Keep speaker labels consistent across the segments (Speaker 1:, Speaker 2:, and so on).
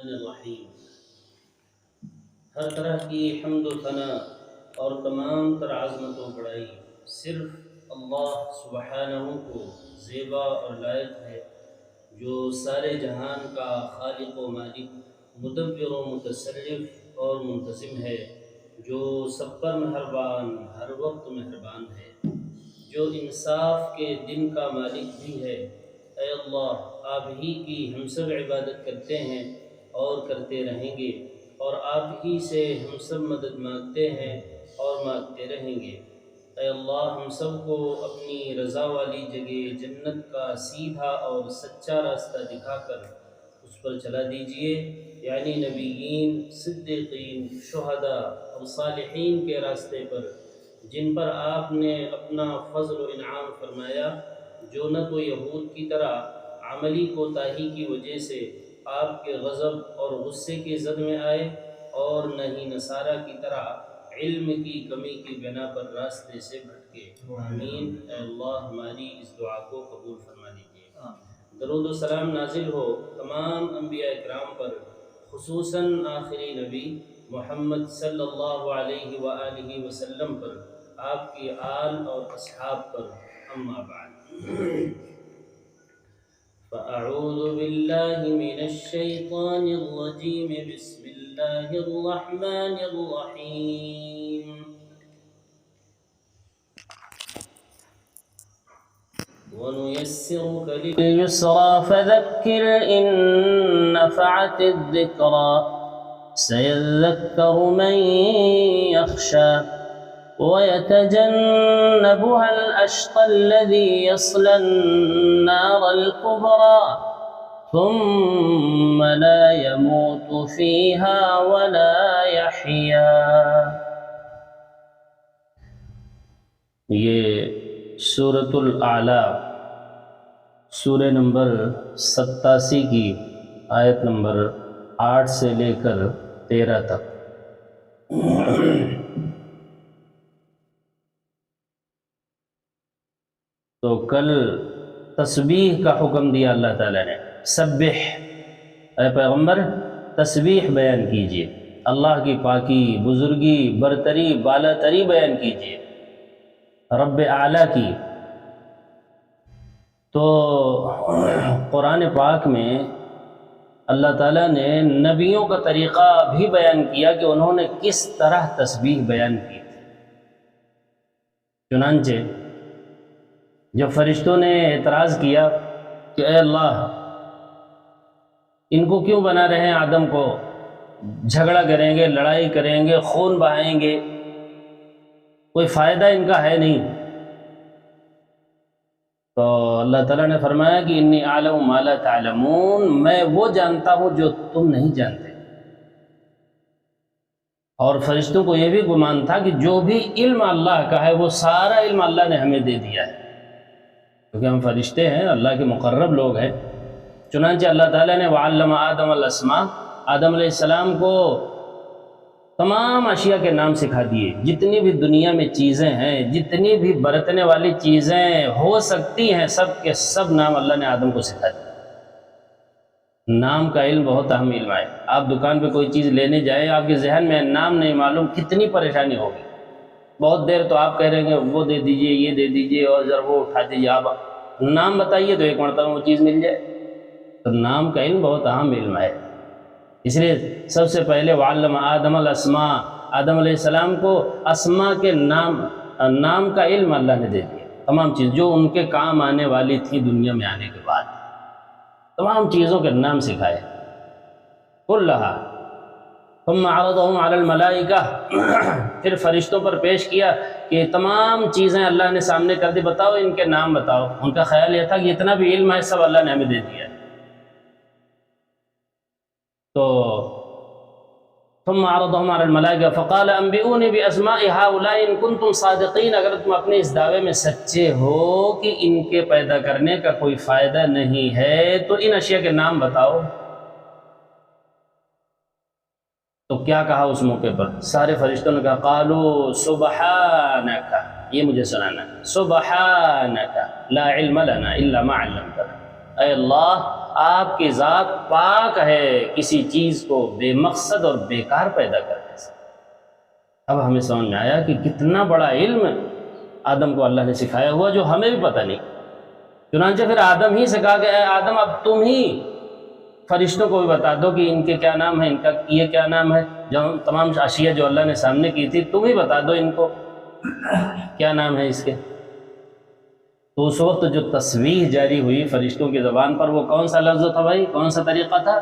Speaker 1: الرحیم۔ ہر طرح کی حمد و ثنا اور تمام تر عظمت و بڑائی صرف اللہ سبحانہ کو زیبا اور لائق ہے، جو سارے جہان کا خالق و مالک، مدبر و متصرف اور منتظم ہے، جو سب پر مہربان، ہر وقت مہربان ہے، جو انصاف کے دن کا مالک بھی ہے۔ اے اللہ، آپ ہی کی ہم سب عبادت کرتے ہیں اور کرتے رہیں گے، اور آپ ہی سے ہم سب مدد مانگتے ہیں اور مانگتے رہیں گے۔ اے اللہ، ہم سب کو اپنی رضا والی جگہ جنت کا سیدھا اور سچا راستہ دکھا کر اس پر چلا دیجئے، یعنی نبیین، صدیقین، شہداء اور صالحین کے راستے پر، جن پر آپ نے اپنا فضل و انعام فرمایا، جو نہ تو یہود کی طرح عملی کوتاہی کی وجہ سے آپ کے غضب اور غصے کی زد میں آئے، اور نہ ہی نصارہ کی طرح علم کی کمی کی بنا پر راستے سے بھٹکے۔ آمین۔ اے اللہ، ہماری اس دعا کو قبول فرما لیجیے۔ درود و سلام نازل ہو تمام انبیاء اکرام پر، خصوصاً آخری نبی محمد صلی اللہ علیہ وآلہ وسلم پر، آپ کی آل اور اصحاب پر۔ اما بعد، فأعوذ باللہ من الشیطان الرجیم، بسم اللہ الرحمن الرحیم۔ وَنُيَسِّرُكَ لِلْيُسْرَى فَذَكِّرْ إِن نَّفَعَتِ الذِّكْرَى سَيَذَّكَّرُ مَن يَخْشَىٰ وَيَتَجَنَّبُهَا الْأَشْقَى الَّذِي يَصْلَى النَّارَ الْكُبْرَىٰ ثُمَّ لَا يَمُوتُ فِيهَا وَلَا يَحْيَىٰ۔ یہ سورۃ الاعلیٰ، سورہ نمبر 87 کی آیت نمبر 8 سے لے کر 13 تک۔ تو کل تسبیح کا حکم دیا اللہ تعالیٰ نے، سبح، اے پیغمبر تسبیح بیان کیجئے، اللہ کی پاکی، بزرگی، برتری، بالا تری بیان کیجئے، رب اعلیٰ کی۔ تو قرآن پاک میں اللہ تعالیٰ نے نبیوں کا طریقہ بھی بیان کیا کہ انہوں نے کس طرح تسبیح بیان کی تھی۔ چنانچہ جب فرشتوں نے اعتراض کیا کہ اے اللہ، ان کو کیوں بنا رہے ہیں، آدم کو جھگڑا کریں گے، لڑائی کریں گے، خون بہائیں گے، کوئی فائدہ ان کا ہے نہیں، تو اللہ تعالیٰ نے فرمایا کہ انی اعلم ما لا تعلمون، میں وہ جانتا ہوں جو تم نہیں جانتے۔ اور فرشتوں کو یہ بھی گمان تھا کہ جو بھی علم اللہ کا ہے وہ سارا علم اللہ نے ہمیں دے دیا ہے، کیونکہ ہم فرشتے ہیں، اللہ کے مقرب لوگ ہیں۔ چنانچہ اللہ تعالیٰ نے وعلم آدم الاسماء، آدم علیہ السلام کو تمام اشیاء کے نام سکھا دیے، جتنی بھی دنیا میں چیزیں ہیں، جتنی بھی برتنے والی چیزیں ہو سکتی ہیں، سب کے سب نام اللہ نے آدم کو سکھا دیے۔ نام کا علم بہت اہم علم ہے۔ آپ دکان پہ کوئی چیز لینے جائیں، آپ کے ذہن میں نام نہیں معلوم، کتنی پریشانی ہوگی۔ بہت دیر تو آپ کہہ رہے ہیں وہ دے دیجئے، یہ دے دیجئے، اور ذرا وہ اٹھا دیجئے، آپ نام بتائیے تو ایک مرتبہ وہ چیز مل جائے۔ تو نام کا علم بہت اہم علم ہے، اس لیے سب سے پہلے وعلم آدم الاسماء، آدم علیہ السلام کو اسماء کے نام کا علم اللہ نے دے دیا، تمام چیز جو ان کے کام آنے والی تھی دنیا میں آنے کے بعد، تمام چیزوں کے نام سکھائے۔ کلھا ثم عرضهم علی الملائکہ، پھر فرشتوں پر پیش کیا کہ تمام چیزیں اللہ نے سامنے کر دی، بتاؤ ان کے نام بتاؤ۔ ان کا خیال یہ تھا کہ اتنا بھی علم ہے سب اللہ نے ہمیں دے دیا ہے۔ تو ثم عرضهم علی الملائکہ فقال انبئونی باسماء هؤلاء ان کنتم صادقین، اگر تم اپنے اس دعوے میں سچے ہو کہ ان کے پیدا کرنے کا کوئی فائدہ نہیں ہے تو ان اشیاء کے نام بتاؤ۔ تو کیا کہا اس موقع پر؟ سارے فرشتوں نے کہا قالوا سبحانک، یہ مجھے سنانا، سبحانک لا علم لنا الا ما علمتنا، اے اللہ آپ کی ذات پاک ہے کسی چیز کو بے مقصد اور بیکار پیدا کرنے سے۔ اب ہمیں سمجھ میں آیا کہ کتنا بڑا علم آدم کو اللہ نے سکھایا ہوا جو ہمیں بھی پتہ نہیں۔ چنانچہ پھر آدم ہی سے کہا کہ اے آدم اب تم ہی فرشتوں کو بھی بتا دو کہ ان کے کیا نام ہے، ان کا یہ کیا نام ہے، جو تمام اشیاء جو اللہ نے سامنے کی تھی تم ہی بتا دو ان کو کیا نام ہے اس کے۔ تو اس وقت جو تسبیح جاری ہوئی فرشتوں کی زبان پر، وہ کون سا لفظ تھا بھائی، کون سا طریقہ تھا؟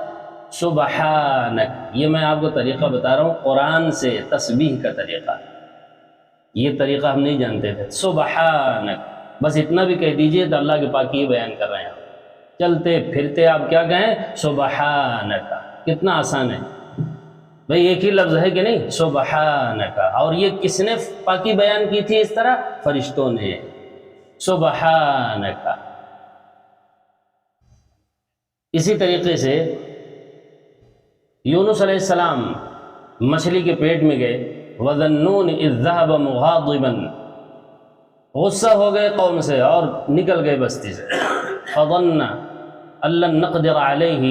Speaker 1: سبحانک۔ یہ میں آپ کو طریقہ بتا رہا ہوں قرآن سے تسبیح کا طریقہ، یہ طریقہ ہم نہیں جانتے تھے۔ سبحانک، بس اتنا بھی کہہ دیجئے تو اللہ کے پاک یہ بیان کر رہے ہیں۔ چلتے پھرتے آپ کیا کہیں؟ سبحانک۔ کتنا آسان ہے بھئی، ایک ہی لفظ ہے کہ نہیں، سبحانک۔ اور یہ کس نے پاکی بیان کی تھی اس طرح؟ فرشتوں نے۔ سبحانک۔ اسی طریقے سے یونس علیہ السلام مچھلی کے پیٹ میں گئے، وَذَنُّونِ إِذْ ذَهَبَ مُغَاضِبًا، غصہ ہو گئے قوم سے اور نکل گئے بستی سے۔ فَظَنَّ أَن لَّن نَّقْدِرَ عَلَيْهِ،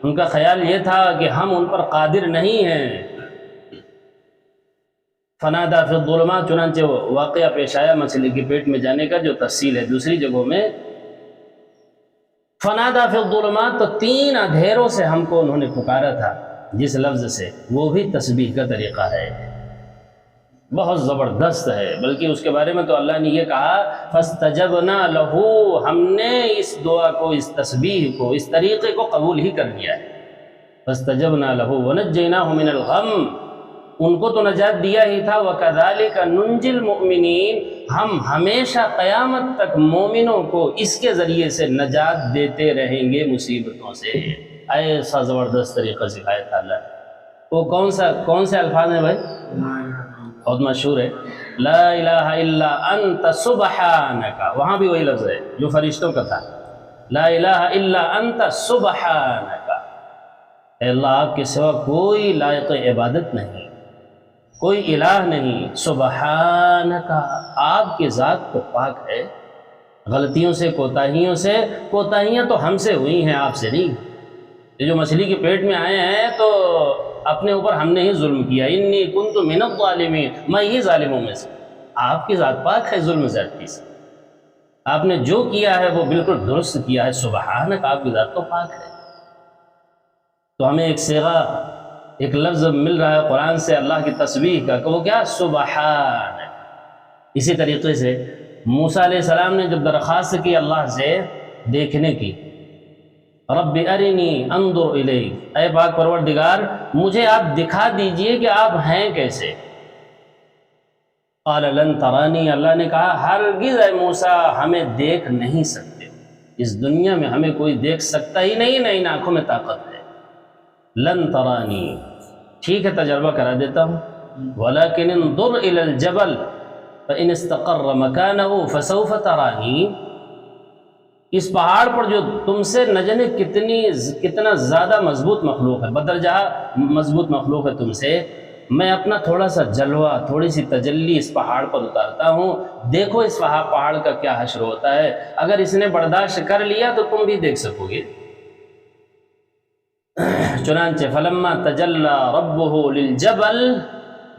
Speaker 1: ان کا خیال یہ تھا کہ ہم ان پر قادر نہیں ہیں۔ فنادا فی الظلمات، چنانچہ واقعہ پیش آیا مچھلی کے پیٹ میں جانے کا جو تفصیل ہے دوسری جگہوں میں۔ فنادا فی الظلمات، تو 3 اندھیروں سے ہم کو انہوں نے پکارا تھا جس لفظ سے، وہ بھی تسبیح کا طریقہ ہے، بہت زبردست ہے۔ بلکہ اس کے بارے میں تو اللہ نے یہ کہا فَاسْتَجَبْنَا لَهُ، ہم نے اس دعا کو، اس تسبیح کو، اس طریقے کو قبول ہی کر لیا ہے۔ فَاسْتَجَبْنَا لَهُ وَنَجَّيْنَاهُ مِنَ الْغَمِّ، ان کو تو نجات دیا ہی تھا۔ وَكَذَلِكَ نُنْجِي الْمُؤْمِنِينَ، ہم ہمیشہ قیامت تک مومنوں کو اس کے ذریعے سے نجات دیتے رہیں گے مصیبتوں سے۔ ایسا زبردست طریقہ سکھایا تھا اللہ نے۔ وہ کون سے الفاظ ہیں بھائی؟ بہت مشہور ہے، لا الہ الا انت سبحانک، وہاں بھی وہی لفظ ہے جو فرشتوں کا تھا، لا الہ الا انت سبحانک، اے اللہ آپ کے سوا کوئی لائق عبادت نہیں، کوئی الہ نہیں، سبحانک، آپ کی ذات تو پاک ہے غلطیوں سے، کوتاہیوں سے۔ کوتاہیاں تو ہم سے ہوئی ہیں، آپ سے نہیں۔ یہ جو مچھلی کے پیٹ میں آئے ہیں تو اپنے اوپر ہم نے ہی ظلم کیا، انی کنت من الظالمین، میں ہی ظالموں میں سے۔ آپ کی ذات پاک ہے ظلم زیادتی سے، آپ نے جو کیا ہے وہ بالکل درست کیا ہے، سبحانک، آپ کی ذات تو پاک ہے۔ تو ہمیں ایک صیغہ، ایک لفظ مل رہا ہے قرآن سے اللہ کی تسبیح کا، کہ وہ کیا؟ سبحانک۔ اسی طریقے سے موسیٰ علیہ السلام نے جب درخواست کی اللہ سے دیکھنے کی، رب ارنی انظر الیک، اے پاک پروردگار مجھے آپ دکھا دیجئے کہ آپ ہیں کیسے۔ قال لن ترانی، اللہ نے کہا ہرگز اے موسیٰ ہمیں دیکھ نہیں سکتے، اس دنیا میں ہمیں کوئی دیکھ سکتا ہی نہیں، نہ ان آنکھوں میں طاقت ہے۔ لن ترانی، ٹھیک ہے تجربہ کرا دیتا ہوں، ولکن انظر الی الجبل فإن استقر مکانہ فسوف ترانی، اس پہاڑ پر جو تم سے نہ جانے کتنا زیادہ مضبوط مخلوق ہے، بدرجہ مضبوط مخلوق ہے تم سے، میں اپنا تھوڑا سا جلوہ، تھوڑی سی تجلی اس پہاڑ پر اتارتا ہوں، دیکھو اس پہاڑ کا کیا حشر ہوتا ہے، اگر اس نے برداشت کر لیا تو تم بھی دیکھ سکو گے۔ چنانچہ فلما تجلی ربہ للجبل،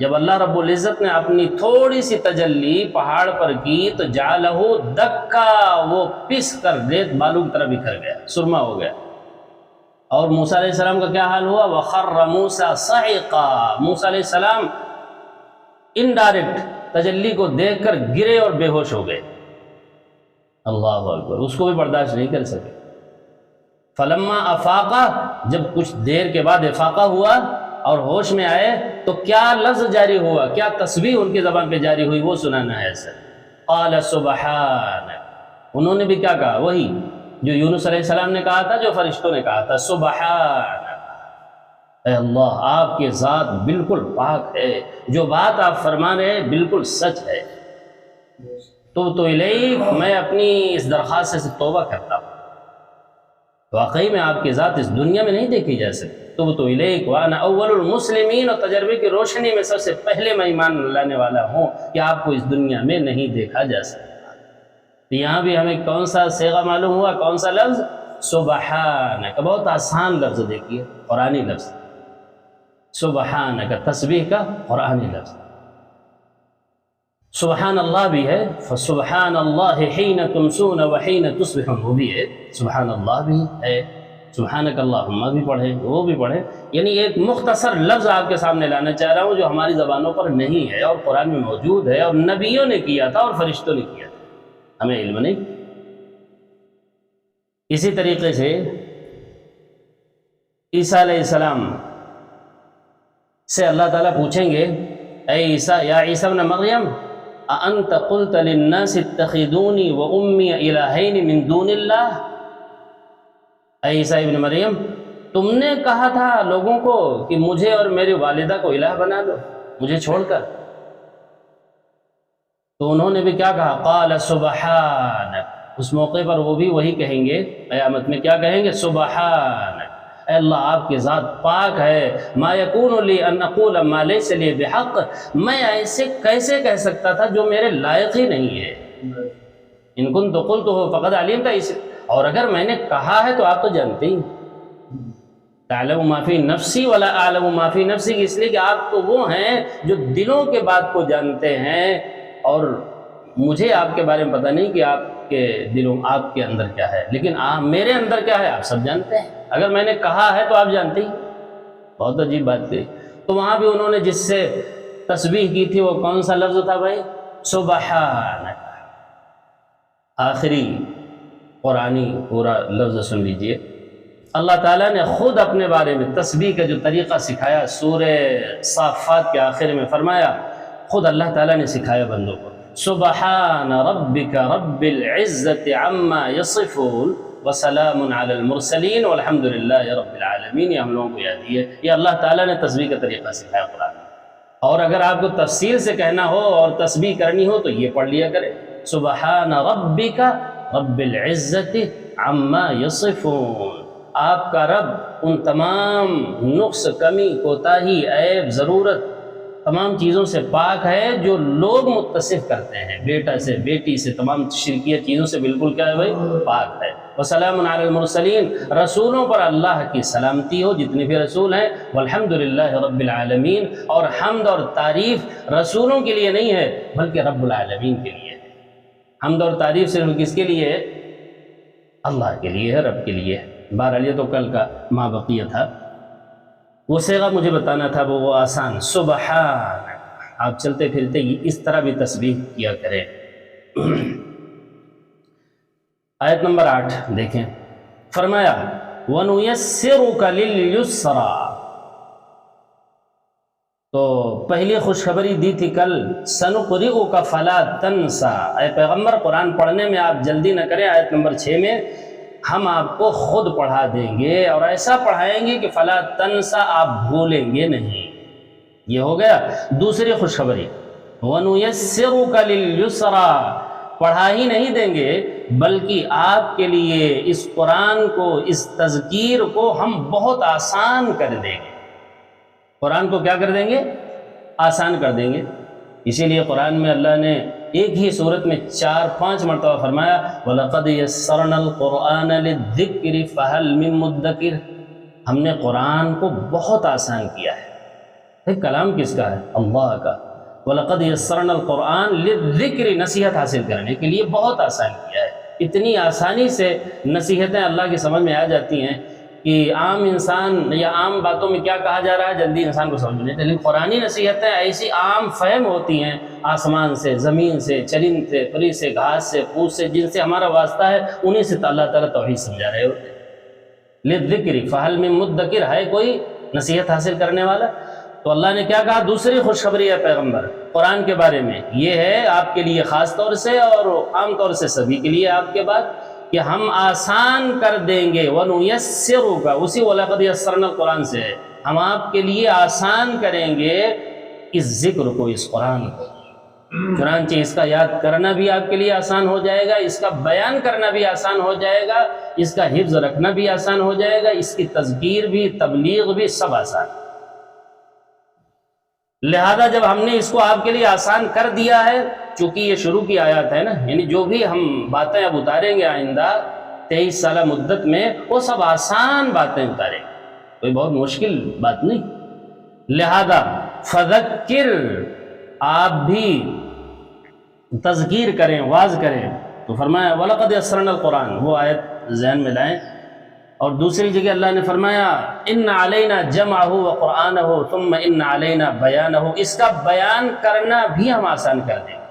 Speaker 1: جب اللہ رب العزت نے اپنی تھوڑی سی تجلی پہاڑ پر کی تو جعلہ دکا، وہ پس کر ریت بالوں کی طرح بکھر گیا، سرما ہو گیا۔ اور موسیٰ علیہ السلام کا کیا حال ہوا؟ وخر موسیٰ صعقا، موسیٰ علیہ السلام انڈائریکٹ تجلی کو دیکھ کر گرے اور بے ہوش ہو گئے۔ اللہ اکبر، اس کو بھی برداشت نہیں کر سکے۔ فلما افاقہ، جب کچھ دیر کے بعد افاقہ ہوا اور ہوش میں آئے تو کیا لفظ جاری ہوا، کیا تسبیح ان کی زبان پہ جاری ہوئی، وہ سنانا ہے ایسا۔ قال سبحانک، انہوں نے بھی کیا کہا؟ وہی جو یونس علیہ السلام نے کہا تھا، جو فرشتوں نے کہا تھا، سبحانک، اے اللہ آپ کی ذات بالکل پاک ہے، جو بات آپ فرما رہے ہیں بالکل سچ ہے۔ تو الیک، میں اپنی اس درخواست سے توبہ کرتا ہوں، واقعی میں آپ کی ذات اس دنیا میں نہیں دیکھی جا سکتی۔ تبت الیک وانا اول المسلمین، اور تجربے کی روشنی میں سب سے پہلے میں ایمان لانے والا ہوں کہ آپ کو اس دنیا میں نہیں دیکھا جا سکتا۔ یہاں بھی ہمیں کون سا صیغہ معلوم ہوا، کون سا لفظ؟ سبحانک، بہت آسان لفظ دیکھیے، قرآنی لفظ، سبحانک تسبیح کا قرآنی لفظ۔ سبحان اللہ بھی ہے، فسبحان اللہ حین تمسون وحین تصبحون، وہ بھی ہے، سبحان اللہ بھی ہے، سبحانک اللہم بھی پڑھیں، وہ بھی پڑھیں۔ یعنی ایک مختصر لفظ آپ کے سامنے لانا چاہ رہا ہوں جو ہماری زبانوں پر نہیں ہے اور قرآن میں موجود ہے، اور نبیوں نے کیا تھا اور فرشتوں نے کیا تھا، ہمیں علم نہیں۔ اسی طریقے سے عیسیٰ علیہ السلام سے اللہ تعالیٰ پوچھیں گے، اے عیسیٰ، یا عیسیٰ ابن مریم اَأَنْتَ قُلْتَ لِلنَّاسِ اتَّخِذُونِي وَأُمِّيَ إِلَٰهَيْنِ مِن دُونِ اللَّهِ، اے عیسیٰ ابن مریم، تم نے کہا تھا لوگوں کو کہ مجھے اور میری والدہ کو الہ بنا لو مجھے چھوڑ کر، تو انہوں نے بھی کیا کہا، قال سبحانک، اس موقع پر وہ بھی وہی کہیں گے، قیامت میں کیا کہیں گے، سبحانک، اے اللہ آپ کی ذات پاک ہے، ما یکون لی ان اقول ما لیس لی بحق، میں ایسے کیسے کہہ سکتا تھا جو میرے لائق ہی نہیں ہے، ان کنت قلتہ فقد علمت، اور اگر میں نے کہا ہے تو آپ تو جانتے ہی، تعلم ما فی نفسی ولا اعلم ما فی نفسی، اس لیے کہ آپ تو وہ ہیں جو دلوں کے بات کو جانتے ہیں، اور مجھے آپ کے بارے میں پتہ نہیں کہ آپ کے دلوں، آپ کے اندر کیا ہے، لیکن میرے اندر کیا ہے آپ سب جانتے ہیں، اگر میں نے کہا ہے تو آپ جانتے ہی۔ بہت عجیب بات تھی۔ تو وہاں بھی انہوں نے جس سے تسبیح کی تھی وہ کون سا لفظ تھا بھائی، سبحانک۔ آخری قرآنی پورا لفظ سن لیجئے، اللہ تعالیٰ نے خود اپنے بارے میں تسبیح کا جو طریقہ سکھایا، سورہ صافات کے آخر میں فرمایا، خود اللہ تعالیٰ نے سکھایا بندوں کو، سبحان ربک رب العزت عما یصفون وسلام علی المرسلین والحمد للہ رب العالمین۔ یہ ہم لوگوں کو یاد ہے، یہ اللہ تعالیٰ نے تسبیح کا طریقہ سکھایا قرآن میں، اور اگر آپ کو تفصیل سے کہنا ہو اور تسبیح کرنی ہو تو یہ پڑھ لیا کرے، سبحان ربک رب العزت عما یصفون، آپ کا رب ان تمام نقص، کمی، کوتاہی، عیب، ضرورت، تمام چیزوں سے پاک ہے جو لوگ متصف کرتے ہیں، بیٹا سے، بیٹی سے، تمام شرکیہ چیزوں سے بالکل کیا ہے بھائی، پاک ہے۔ وسلام علی المرسلین، رسولوں پر اللہ کی سلامتی ہو، جتنے بھی رسول ہیں، والحمد للہ رب العالمین، اور حمد اور تعریف رسولوں کے لیے نہیں ہے بلکہ رب العالمین کے لیے ہے۔ حمد اور تعریف صرف کس کے لیے ہے، اللہ کے لیے ہے، رب کے لیے ہے۔ بہرحال یہ تو کل کا ما بقیہ تھا، وہ صیغہ مجھے بتانا تھا، وہ آسان، سبحان، آپ چلتے پھرتے اس طرح بھی تسبیح کیا کریں۔ آیت نمبر 8 دیکھیں، فرمایا وَنُيَسِّرُكَ لِلْيُسْرَىٰ، تو پہلی خوشخبری دی تھی کل، سَنُقْرِئُكَ فَلَا تَنْسَىٰ، اے پیغمبر قرآن پڑھنے میں آپ جلدی نہ کریں، آیت نمبر 6 میں ہم آپ کو خود پڑھا دیں گے اور ایسا پڑھائیں گے کہ فلا تنسا، آپ بھولیں گے نہیں۔ یہ ہو گیا دوسری خوشخبری، وَنُيَسِّرُكَ لِلْيُسْرَىٰ، پڑھا ہی نہیں دیں گے بلکہ آپ کے لیے اس قرآن کو، اس تذکیر کو ہم بہت آسان کر دیں گے۔ قرآن کو کیا کر دیں گے، آسان کر دیں گے۔ اسی لیے قرآن میں اللہ نے ایک ہی صورت میں 4-5 مرتبہ فرمایا وَلَقَدْ يَسَّرْنَا الْقُرْآنَ لِلذِّكْرِ فَهَلْ مِن مُدَّكِرٍ، ہم نے قرآن کو بہت آسان کیا ہے۔ کلام کس کا ہے، اللہ کا۔ وَلَقَدْ يَسَّرْنَا الْقُرْآنَ لِلذِّكْرِ، نصیحت حاصل کرنے کے لیے بہت آسان کیا ہے۔ اتنی آسانی سے نصیحتیں اللہ کی سمجھ میں آ جاتی ہیں کہ عام انسان یا عام باتوں میں کیا کہا جا رہا ہے جلدی انسان کو سمجھ نہیں، لیکن قرآنی نصیحتیں ایسی عام فہم ہوتی ہیں، آسمان سے، زمین سے، چرند سے، پری سے، گھاس سے، پھوس سے، جن سے ہمارا واسطہ ہے، انہیں سے اللہ تعالیٰ توحید سمجھا رہے ہوتے ہیں۔ لِلذِّكْرِ فَهَلْ مِن مُدَّكِرٍ، ہے کوئی نصیحت حاصل کرنے والا؟ تو اللہ نے کیا کہا، دوسری خوشخبری ہے پیغمبر قرآن کے بارے میں، یہ ہے آپ کے لیے خاص طور سے اور عام طور سے سبھی کے لیے آپ کے بعد، کہ ہم آسان کر دیں گے، وَنُيَسِّرُكَ، اسی وَلَقَدْ يَسَّرْنَا الْقُرْآن سے ہے، ہم آپ کے لیے آسان کریں گے اس ذکر کو، اس قرآن کو۔ چنانچہ اس کا یاد کرنا بھی آپ کے لیے آسان ہو جائے گا، اس کا بیان کرنا بھی آسان ہو جائے گا، اس کا حفظ رکھنا بھی آسان ہو جائے گا، اس کی تذکیر بھی، تبلیغ بھی، سب آسان۔ لہذا جب ہم نے اس کو آپ کے لیے آسان کر دیا ہے، چونکہ یہ شروع کی آیات ہے نا، یعنی جو بھی ہم باتیں اب اتاریں گے آئندہ 23 سالہ مدت میں وہ سب آسان باتیں اتارے، کوئی بہت مشکل بات نہیں۔ لہذا فذکر، آپ بھی تذکیر کریں، واعظ کریں۔ تو فرمایا وَلَقَدْ يَسَّرْنَا الْقُرْآنَ، وہ آیت ذہن میں لائیں۔ اور دوسری جگہ اللہ نے فرمایا اِنَّ عَلَيْنَا جَمْعَهُ وَقُرْآنَهُ ثُمَّ إِنَّ عَلَيْنَا بَيَانَهُ، اس کا بیان کرنا بھی ہم آسان کر دیں گے،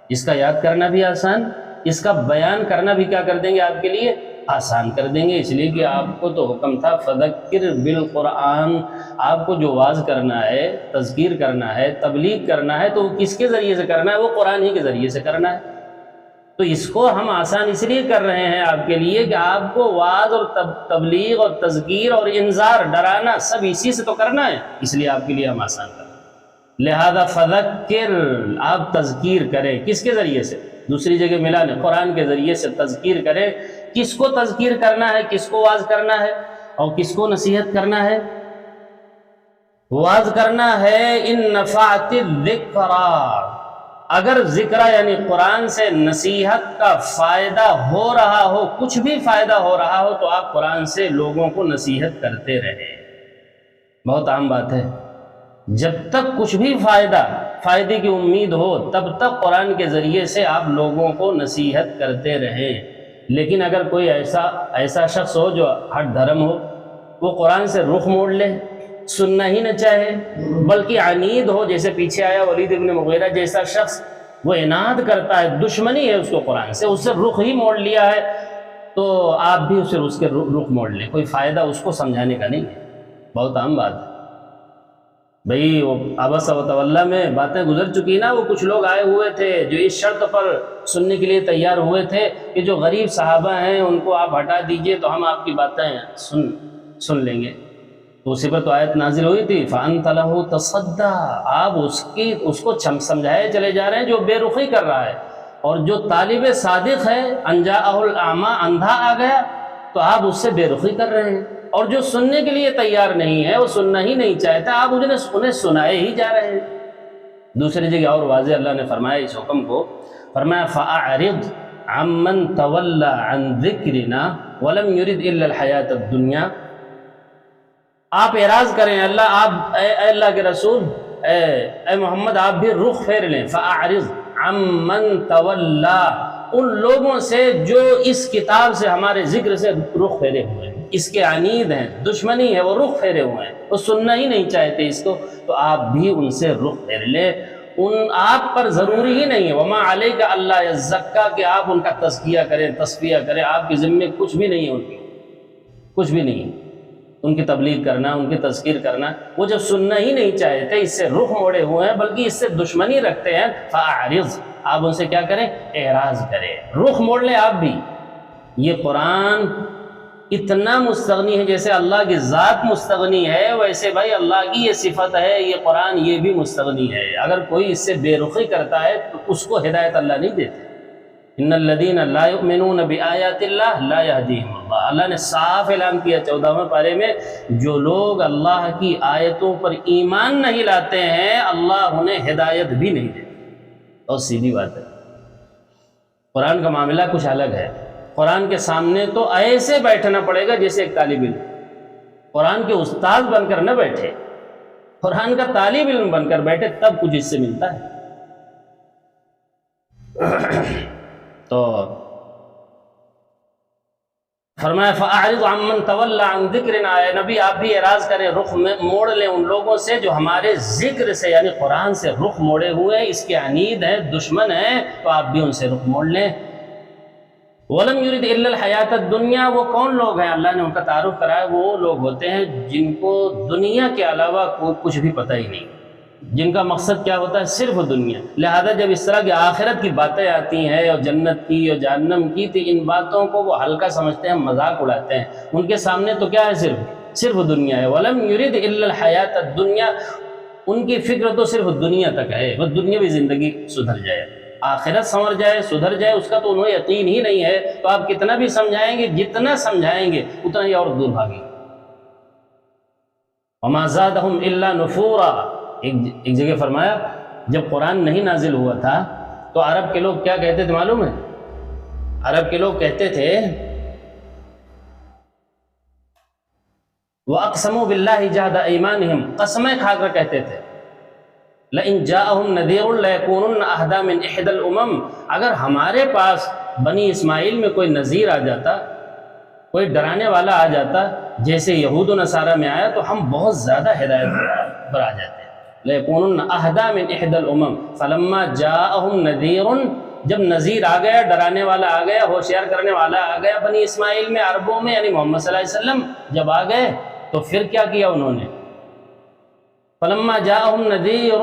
Speaker 1: اس کا یاد کرنا بھی آسان، اس کا بیان کرنا بھی کیا کر دیں گے آپ کے لیے، آسان کر دیں گے۔ اس لیے کہ آپ کو تو حکم تھا فذکر بالقرآن، آپ کو جو واعظ کرنا ہے، تذکیر کرنا ہے، تبلیغ کرنا ہے، تو وہ کس کے ذریعے سے کرنا ہے، وہ قرآن ہی کے ذریعے سے کرنا ہے۔ تو اس کو ہم آسان اس لیے کر رہے ہیں آپ کے لیے کہ آپ کو واعظ اور تبلیغ اور تذکیر اور انذار، ڈرانا سب اسی سے تو کرنا ہے، اس لیے آپ کے لیے ہم آسان کر رہے ہیں۔ لہذا فذکر، آپ تذکیر کریں، کس کے ذریعے سے، دوسری جگہ ملا نے قرآن کے ذریعے سے تذکیر کریں۔ کس کو تذکیر کرنا ہے، کس کو واعظ کرنا ہے اور کس کو نصیحت کرنا ہے؟ واعظ کرنا ہے ان نفعت الذکرى، اگر ذکر یعنی قرآن سے نصیحت کا فائدہ ہو رہا ہو، کچھ بھی فائدہ ہو رہا ہو، تو آپ قرآن سے لوگوں کو نصیحت کرتے رہیں۔ بہت عام بات ہے، جب تک کچھ بھی فائدے کی امید ہو تب تک قرآن کے ذریعے سے آپ لوگوں کو نصیحت کرتے رہیں۔ لیکن اگر کوئی ایسا شخص ہو جو ہٹ دھرم ہو، وہ قرآن سے رخ موڑ لے، سننا ہی نہ چاہے، بلکہ عنید ہو، جیسے پیچھے آیا ولید ابن مغیرہ جیسا شخص، وہ عناد کرتا ہے، دشمنی ہے اس کو قرآن سے، اس سے رخ ہی موڑ لیا ہے، تو آپ بھی اسے اس کے رخ موڑ لیں، کوئی فائدہ اس کو سمجھانے کا نہیں ہے۔ بہت عام بات ہے بھئی، وہ عبس و تولی میں باتیں گزر چکی نا، وہ کچھ لوگ آئے ہوئے تھے جو اس شرط پر سننے کے لیے تیار ہوئے تھے کہ جو غریب صحابہ ہیں ان کو آپ ہٹا دیجئے تو ہم آپ کی باتیں سن لیں گے۔ تو اسی پر تو آیت نازل ہوئی تھی فَأَنْتَ لَهُ تَصَدَّى، آپ اس کو سمجھائے چلے جا رہے ہیں جو بے رخی کر رہا ہے، اور جو طالب صادق ہے أَنْ جَاءَهُ الْأَعْمَى، اندھا آ گیا تو آپ اس سے بے رخی کر رہے ہیں، اور جو سننے کے لیے تیار نہیں ہے، وہ سننا ہی نہیں چاہتا، آپ انہیں سنائے ہی جا رہے ہیں۔ دوسری جگہ اور واضح اللہ نے فرمایا اس حکم کو، فرمایا فَأَعْرِضْ عَمَّنْ تَوَلَّى عَنْ ذِكْرِنَا وَلَمْ يُرِدْ إِلَّا الْحَيَاةَ الدُّنْيَا، آپ اعراض کریں، اے اللہ کے رسول، اے محمد، آپ بھی رخ پھیر لیں۔ فَأَعْرِضْ عَمَّنْ تَوَلَّى، ان لوگوں سے جو اس کتاب سے، ہمارے ذکر سے رخ پھیرے ہوئے ہیں، اس کے عنید ہیں، دشمنی ہے، وہ رخ پھیرے ہوئے ہیں، وہ سننا ہی نہیں چاہتے اس کو، تو آپ بھی ان سے رخ پھیر لیں۔ آپ پر ضروری ہی نہیں ہے وَمَا عَلَيْكَ أَلَّا يَزَّكَّىٰ کہ آپ ان کا تزکیہ کریں، تصفیہ کریں، آپ کے ذمے کچھ بھی نہیں ہے، ان کی کچھ بھی نہیں ہے، ان کی تبلیغ کرنا، ان کی تذکیر کرنا۔ وہ جب سننا ہی نہیں چاہتے، اس سے رخ موڑے ہوئے ہیں، بلکہ اس سے دشمنی رکھتے ہیں، فَأَعْرِضْ، آپ ان سے کیا کریں، اعراض کریں، رخ موڑ لیں آپ بھی۔ یہ قرآن اتنا مستغنی ہے، جیسے اللہ کی ذات مستغنی ہے، ویسے بھائی اللہ کی یہ صفت ہے، یہ قرآن یہ بھی مستغنی ہے۔ اگر کوئی اس سے بے رخی کرتا ہے تو اس کو ہدایت اللہ نہیں دیتے۔ ان الذین لا یؤمنون بآیات اللہ لا یہدیہم اللہ، اللہ نے صاف اعلان کیا 14ویں پارے میں، جو لوگ اللہ کی آیتوں پر ایمان نہیں لاتے ہیں اللہ انہیں ہدایت بھی نہیں دیتے۔ اور سیدھی بات ہے، قرآن کا معاملہ کچھ الگ ہے۔ قرآن کے سامنے تو ایسے بیٹھنا پڑے گا جیسے ایک طالب علم، قرآن کے استاد بن کر نہ بیٹھے، قرآن کا طالب علم بن کر بیٹھے، تب کچھ اس سے ملتا ہے۔ تو فرمایا فَأَعْرِضْ عَمَّنْ تَوَلَّى عَنْ ذِكْرِنَا، اے نبی آپ بھی اعراض کریں، رخ موڑ لیں ان لوگوں سے جو ہمارے ذکر سے یعنی قرآن سے رخ موڑے ہوئے ہیں، اس کے عنید ہیں، دشمن ہیں، تو آپ بھی ان سے رخ موڑ لیں۔ وَلَمْ يُرِدْ إِلَّا الْحَيَاةَ الدُّنْيَا، وہ کون لوگ ہیں اللہ نے ان کا تعارف کرایا، وہ لوگ ہوتے ہیں جن کو دنیا کے علاوہ کچھ بھی پتہ ہی نہیں، جن کا مقصد کیا ہوتا ہے، صرف دنیا۔ لہذا جب اس طرح کی آخرت کی باتیں آتی ہیں اور جنت کی اور جہنم کی، تو ان باتوں کو وہ ہلکا سمجھتے ہیں، مذاق اڑاتے ہیں، ان کے سامنے تو کیا ہے، صرف دنیا ہے۔ وَلَمْ يُرِدْ إِلَّا الْحَيَاةَ الدُّنْيَا، ان کی فکر تو صرف دنیا تک ہے، وہ دنیاوی زندگی سدھر جائے، آخرت سنور جائے، سدھر جائے، اس کا تو انہیں یقین ہی نہیں ہے، تو آپ کتنا بھی سمجھائیں گے، جتنا سمجھائیں گے اتنا ہی اور دور بھاگیں گے۔ وَمَا زَادَهُمْ إِلَّا نُفُورًا، ایک جگہ فرمایا جب قرآن نہیں نازل ہوا تھا تو عرب کے لوگ کیا کہتے تھے معلوم ہے؟ عرب کے لوگ کہتے تھے وَأَقْسَمُوا بِاللَّهِ جَهْدَ أَيْمَانِهِمْ، قسمیں کھا کر کہتے تھے لَإِن جَاءَهُمْ نَذِيرٌ لَيَكُونُنَّ أَهْدَىٰ مِنْ إِحْدَى الْأُمَمِ، اگر ہمارے پاس بنی اسماعیل میں کوئی نذیر آ جاتا، کوئی ڈرانے والا آ جاتا جیسے یہود و نصارہ میں آیا، تو ہم بہت زیادہ ہدایت پر آ جاتے ہیں۔ لَيَكُونُنَّ أَهْدَىٰ مِنْ إِحْدَى الْأُمَمِ فَلَمَّا جَاءَهُمْ نَذِيرٌ، جب نذیر آ گیا، ڈرانے والا آ گیا، ہوشیار کرنے والا آ گیا بنی اسماعیل میں، عربوں میں، یعنی محمد صلی اللہ علیہ وسلم جب آ گئے تو پھر کیا کیا انہوں نے؟ فلما جاءهم نذير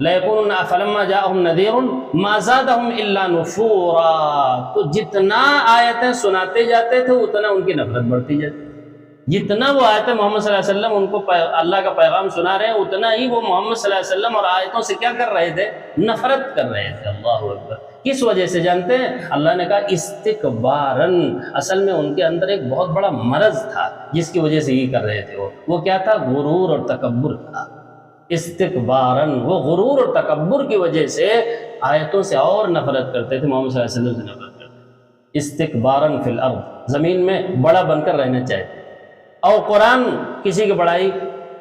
Speaker 1: ليكونن فلما جاءهم نذير ما زادهم الا نفورا، تو جتنا آیتیں سناتے جاتے تھے اتنا ان کی نفرت بڑھتی جاتی، جتنا وہ آیتیں محمد صلی اللہ علیہ وسلم ان کو اللہ کا پیغام سنا رہے ہیں، اتنا ہی وہ محمد صلی اللہ علیہ وسلم اور آیتوں سے کیا کر رہے تھے؟ نفرت کر رہے تھے۔ اللہ اکبر۔ کس وجہ سے جانتے ہیں؟ اللہ نے کہا استکبارن، اصل میں ان کے اندر ایک بہت بڑا مرض تھا جس کی وجہ سے یہ کر رہے تھے۔ وہ کیا تھا؟ غرور اور تکبر تھا۔ استکبارن، وہ غرور اور تکبر کی وجہ سے آیتوں سے اور نفرت کرتے تھے، محمد صلی اللہ علیہ وسلم سے نفرت کرتے تھے۔ استکبارن فی الارض، زمین میں بڑا بن کر رہنا چاہتے۔ اور قرآن کسی کی بڑائی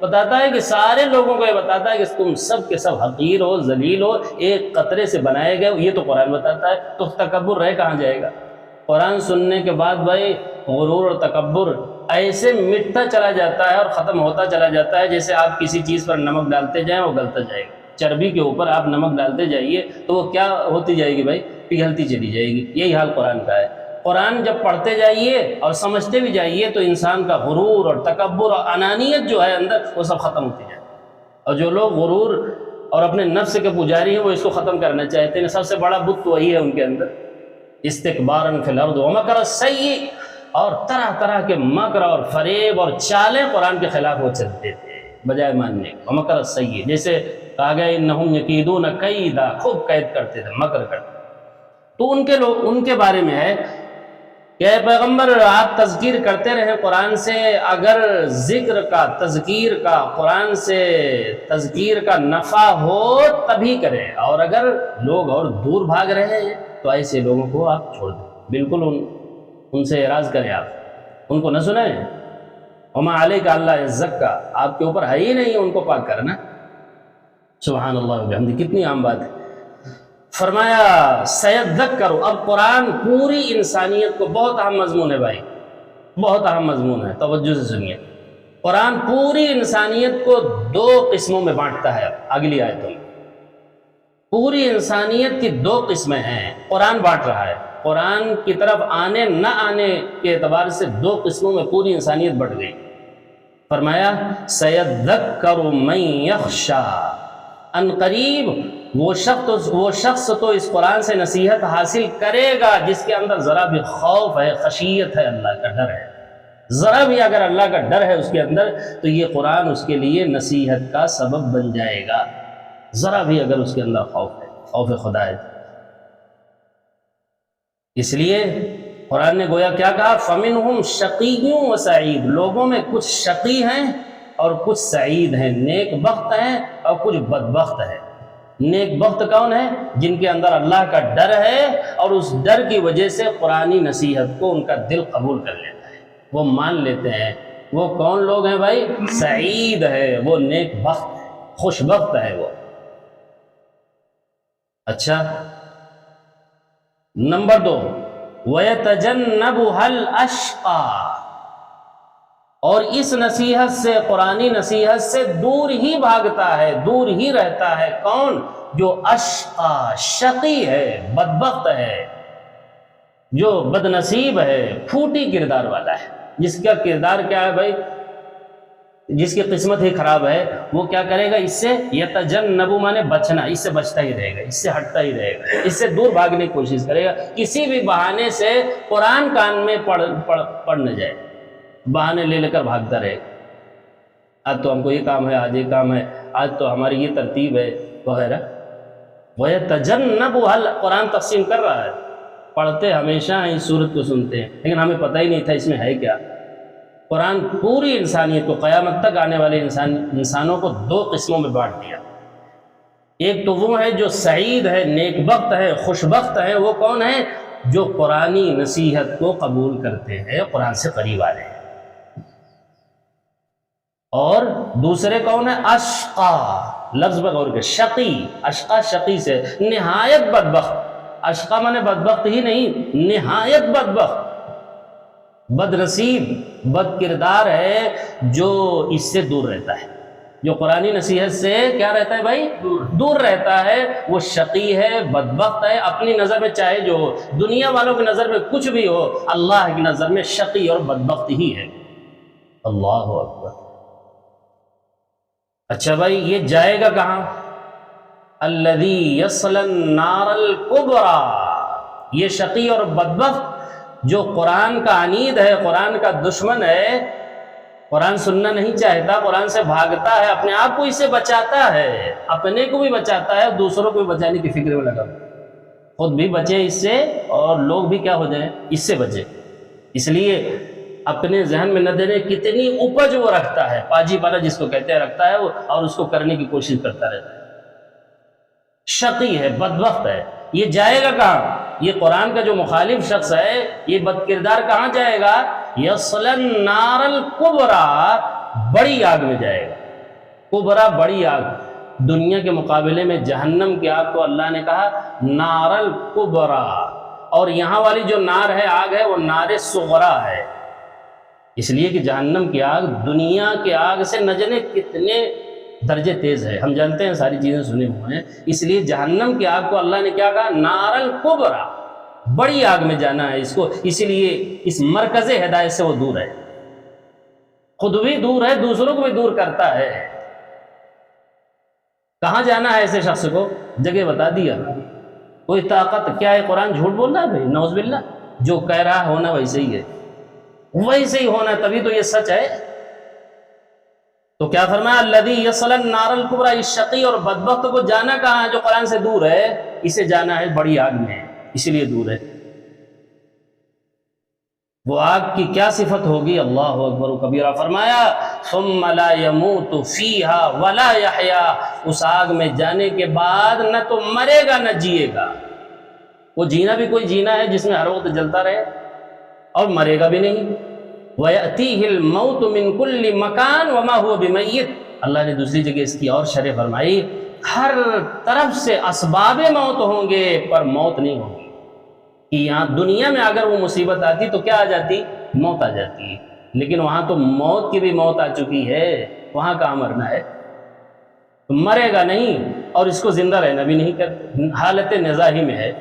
Speaker 1: بتاتا ہے کہ سارے لوگوں کو یہ بتاتا ہے کہ تم سب کے سب حقیر ہو، ذلیل ہو، ایک قطرے سے بنائے گئے ہو، یہ تو قرآن بتاتا ہے۔ تو تکبر رہ کہاں جائے گا؟ قرآن سننے کے بعد بھائی غرور اور تکبر ایسے مٹتا چلا جاتا ہے اور ختم ہوتا چلا جاتا ہے جیسے آپ کسی چیز پر نمک ڈالتے جائیں وہ گلتا جائے گا۔ چربی کے اوپر آپ نمک ڈالتے جائیے تو وہ کیا ہوتی جائے گی بھائی؟ پگھلتی چلی جائے گی۔ یہی حال قرآن کا ہے۔ قرآن جب پڑھتے جائیے اور سمجھتے بھی جائیے تو انسان کا غرور اور تکبر اور انانیت جو ہے اندر، وہ سب ختم ہوتی جائے۔ اور جو لوگ غرور اور اپنے نفس کے پجاری ہیں وہ اس کو ختم کرنا چاہتے ہیں۔ سب سے بڑا بت تو وہی ہے ان کے اندر، استکبارن فی الارض ومکر السیء، اور طرح طرح کے مکر اور فریب اور چالیں قرآن کے خلاف وہ چلتے تھے بجائے ماننے کے۔ ومکر السیء، جیسے کہا گیا انہم یکیدون کیدا، خوب قید کرتے تھے، مکر کرتے تھے۔ تو ان کے بارے میں ہے کہ اے پیغمبر آپ تذکیر کرتے رہیں قرآن سے، اگر ذکر کا، تذکیر کا، قرآن سے تذکیر کا نفع ہو تبھی کریں، اور اگر لوگ اور دور بھاگ رہے ہیں تو ایسے لوگوں کو آپ چھوڑ دیں، بالکل ان سے اعراض کریں، آپ ان کو نہ سنیں۔ وما علیک اللہ یزکا، آپ کے اوپر ہے ہی نہیں ان کو پاک کرنا۔ سبحان اللہ وبحمدہ، کتنی عام بات ہے۔ فرمایا سیذکر، اب قرآن پوری انسانیت کو، بہت اہم مضمون ہے بھائی، بہت اہم مضمون ہے، توجہ سے سنیے۔ قرآن پوری انسانیت کو دو قسموں میں بانٹتا ہے۔ اگلی آیتوں میں پوری انسانیت کی دو قسمیں ہیں، قرآن بانٹ رہا ہے۔ قرآن کی طرف آنے نہ آنے کے اعتبار سے دو قسموں میں پوری انسانیت بٹ گئی۔ فرمایا سیذکر من یخشی، ان قریب وہ شخص تو اس قرآن سے نصیحت حاصل کرے گا جس کے اندر ذرا بھی خوف ہے، خشیت ہے، اللہ کا ڈر ہے۔ ذرا بھی اگر اللہ کا ڈر ہے اس کے اندر تو یہ قرآن اس کے لیے نصیحت کا سبب بن جائے گا۔ ذرا بھی اگر اس کے اندر خوف ہے، خوف خدا ہے۔ اس لیے قرآن نے گویا کیا کہا؟ فَمِنْهُمْ شَقِيٌّ وَسَعِيدٌ، لوگوں میں کچھ شقی ہیں اور کچھ سعید ہیں، نیک بخت ہیں اور کچھ بدبخت ہیں۔ نیک بخت کون ہے؟ جن کے اندر اللہ کا ڈر ہے اور اس ڈر کی وجہ سے قرآنی نصیحت کو ان کا دل قبول کر لیتا ہے، وہ مان لیتے ہیں۔ وہ کون لوگ ہیں بھائی؟ سعید ہے، وہ نیک بخت ہے، خوش بخت ہے وہ۔ اچھا، نمبر 2 وَيَتَجَنَّبُهَا الْأَشْقَى، اور اس نصیحت سے، قرآنی نصیحت سے دور ہی بھاگتا ہے، دور ہی رہتا ہے۔ کون؟ جو اشقا، شقی ہے، بدبخت ہے، جو بد نصیب ہے، پھوٹی کردار والا ہے، جس کا کردار کیا ہے بھائی؟ جس کی قسمت ہی خراب ہے، وہ کیا کرے گا؟ اس سے یتجنب مانے بچنا، اس سے بچتا ہی رہے گا، اس سے ہٹتا ہی رہے گا، اس سے دور بھاگنے کی کوشش کرے گا، کسی بھی بہانے سے قرآن کان میں پڑھ نہ جائے، بہانے لے کر بھاگتا رہے گا۔ آج تو ہم کو یہ کام ہے، آج یہ کام ہے، آج تو ہماری یہ ترتیب ہے وغیرہ۔ وَيَتَجَنَّبُهَا، قرآن تقسیم کر رہا ہے، پڑھتے ہمیشہ ہیں، اس صورت کو سنتے ہیں لیکن ہمیں پتہ ہی نہیں تھا اس میں ہے کیا۔ قرآن پوری انسانیت کو، قیامت تک آنے والے انسانوں کو دو قسموں میں بانٹ دیا۔ ایک تو وہ ہے جو سعید ہے، نیک بخت ہے، خوش بخت ہے۔ وہ کون ہے؟ جو قرآنی نصیحت کو قبول کرتے ہیں، قرآن سے قریب آ رہے ہیں۔ اور دوسرے کون ہے؟ اشقا، لفظ پر غور کریں، شقی، اشقا شقی سے، نہایت بدبخت، اشقا مانے بدبخت ہی نہیں، نہایت بدبخت، بد نصیب، بد کردار ہے جو اس سے دور رہتا ہے، جو قرآنی نصیحت سے کیا رہتا ہے بھائی؟ دور رہتا ہے، وہ شقی ہے، بدبخت ہے، اپنی نظر میں چاہے جو ہو، دنیا والوں کی نظر میں کچھ بھی ہو، اللہ کی نظر میں شقی اور بدبخت ہی ہے۔ اللہ اکبر۔ اچھا بھائی، یہ جائے گا کہاں؟ الذی یصلی النار الکبریٰ، یہ شقی اور بدبخت جو قرآن کا عنید ہے، قرآن کا دشمن ہے، قرآن سننا نہیں چاہتا، قرآن سے بھاگتا ہے، اپنے آپ کو اس سے بچاتا ہے، اپنے کو بھی بچاتا ہے، دوسروں کو بھی بچانے کی فکر میں لگا، خود بھی بچے اس سے اور لوگ بھی کیا ہو جائیں؟ اس سے بچے۔ اس لیے اپنے ذہن میں نہ دینے کتنی اپج وہ رکھتا ہے، پاجی پالا جس کو کہتے ہیں رکھتا ہے وہ، اور اس کو کرنے کی کوشش کرتا رہتا ہے، شقی ہے، بدبخت ہے۔ یہ جائے گا کہاں؟ یہ قرآن کا جو مخالف شخص ہے، یہ بد کردار کہاں جائے گا؟ یصلی النار الکبریٰ، بڑی آگ میں جائے گا، کبریٰ بڑی آگ۔ دنیا کے مقابلے میں جہنم کی آگ کو اللہ نے کہا نار الکبریٰ، اور یہاں والی جو نار ہے، آگ ہے، وہ نار صغریٰ ہے، اس لیے کہ جہنم کی آگ دنیا کی آگ سے نہ جانے کتنے درجے تیز ہے، ہم جانتے ہیں، ساری چیزیں سنے ہوئے ہیں، اس لیے جہنم کی آگ کو اللہ نے کیا کہا؟ نار الکبریٰ، بڑی آگ میں جانا ہے اس کو، اسی لیے اس مرکز ہدایت سے وہ دور ہے، خود بھی دور ہے، دوسروں کو بھی دور کرتا ہے۔ کہاں جانا ہے ایسے شخص کو؟ جگہ بتا دیا، کوئی طاقت کیا ہے؟ قرآن جھوٹ بول رہا ہے بھائی، نعوذ باللہ، جو کہہ رہا ہونا ویسے ہی ہے، ویسے ہی ہونا، تبھی تو یہ سچ ہے۔ تو کیا فرمایا؟ الذی یصلی النار الکبریٰ، اس شقی اور بدبخت کو جانا کہاں ہے جو قرآن سے دور ہے؟ اسے جانا ہے بڑی آگ میں، اسی لیے دور ہے۔ وہ آگ کی کیا صفت ہوگی؟ اللہ اکبر و کبیرہ۔ فرمایا ثم لا يموت فیہا ولا یحیا، اس آگ میں جانے کے بعد نہ تو مرے گا نہ جیے گا۔ وہ جینا بھی کوئی جینا ہے جس میں ہر وقت جلتا رہے، اور مرے گا بھی نہیں۔ وَيَأْتِيهِ الْمَوْتُ مِنْ كُلِّ مَكَانٍ وَمَا هُوَ بِمَيِّتٍ، اللہ نے دوسری جگہ اس کی اور شرح فرمائی، ہر طرف سے اسباب موت ہوں گے پر موت نہیں ہوگی، کہ یہاں دنیا میں اگر وہ مصیبت آتی تو کیا آ جاتی؟ موت آ جاتی ہے، لیکن وہاں تو موت کی بھی موت آ چکی ہے، وہاں کہاں مرنا ہے؟ تو مرے گا نہیں، اور اس کو زندہ رہنا بھی نہیں کرتے، حالت نزاہی میں ہے۔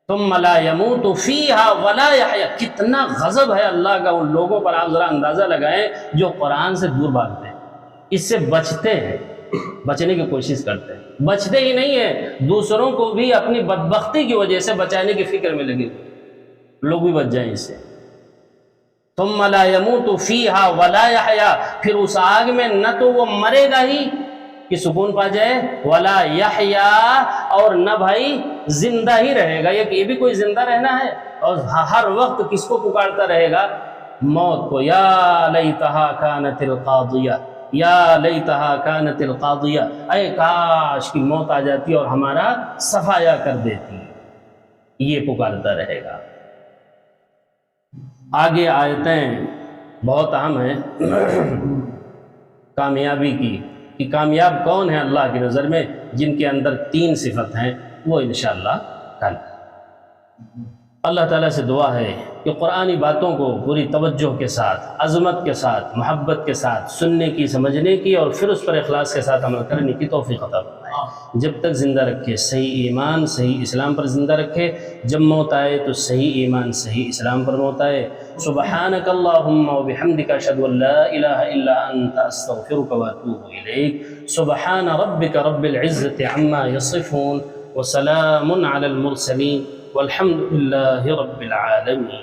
Speaker 1: ثم لا يموت فیہا ولا یحیا، کتنا غضب ہے اللہ کا ان لوگوں پر، آپ ذرا اندازہ لگائیں جو قرآن سے دور بھاگتے ہیں، اس سے بچتے ہیں، بچنے کی کوشش کرتے ہیں، بچتے ہی نہیں ہیں، دوسروں کو بھی اپنی بدبختی کی وجہ سے بچانے کی فکر میں لگے، لوگ بھی بچ جائیں اس سے۔ ثم لا يموت فیہا ولا یحیا، پھر اس آگ میں نہ تو وہ مرے گا ہی کہ سکون پا جائے، ولا یحیا، اور نہ بھائی زندہ ہی رہے گا، یہ بھی کوئی زندہ رہنا ہے، اور ہر وقت کس کو پکارتا رہے گا؟ موت کو، یا لیتہا کانت القاضیہ، یا لیتہا کانت القاضیہ، اے کاش کی موت آ جاتی اور ہمارا صفایا کر دیتی، یہ پکارتا رہے گا۔ آگے آیتیں بہت اہم ہیں کامیابی کی، کہ کامیاب کون ہے اللہ کی نظر میں، جن کے اندر 3 صفت ہیں، وہ انشاءاللہ کل۔ اللہ تعالیٰ سے دعا ہے کہ قرآنی باتوں کو پوری توجہ کے ساتھ، عظمت کے ساتھ، محبت کے ساتھ سننے کی، سمجھنے کی، اور پھر اس پر اخلاص کے ساتھ عمل کرنے کی توفیق عطا فرمائے۔ جب تک زندہ رکھے صحیح ایمان، صحیح اسلام پر زندہ رکھے، جب موت آئے تو صحیح ایمان، صحیح اسلام پر موت آئے۔ سبحانک اللہم وبحمدک، اشہد ان لا الہ الا انت، استغفرک واتوب الیک۔ سبحان ربک رب العزة عما یصفون، وسلام علی المرسلین، والحمد للہ رب العالمین۔